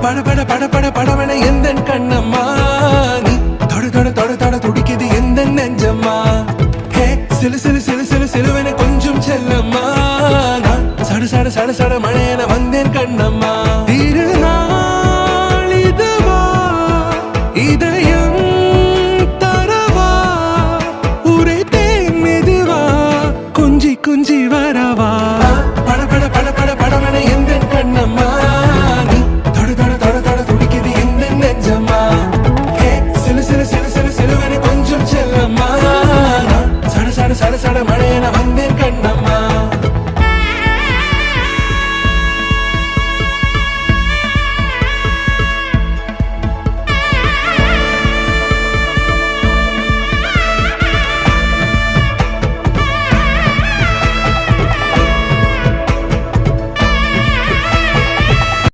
பட பட பட பட படவன எந்த கண்ணம்மா நீ தொட தொட தொட தொட துடிக்குது எந்த நெஞ்சம்மா ஹே சிலு சிலு சிலு சிலு சிலுவன கொஞ்சம் செல்லம்மா நான் சட சட சட சட மழையன வந்தேன் கண்ணம்மா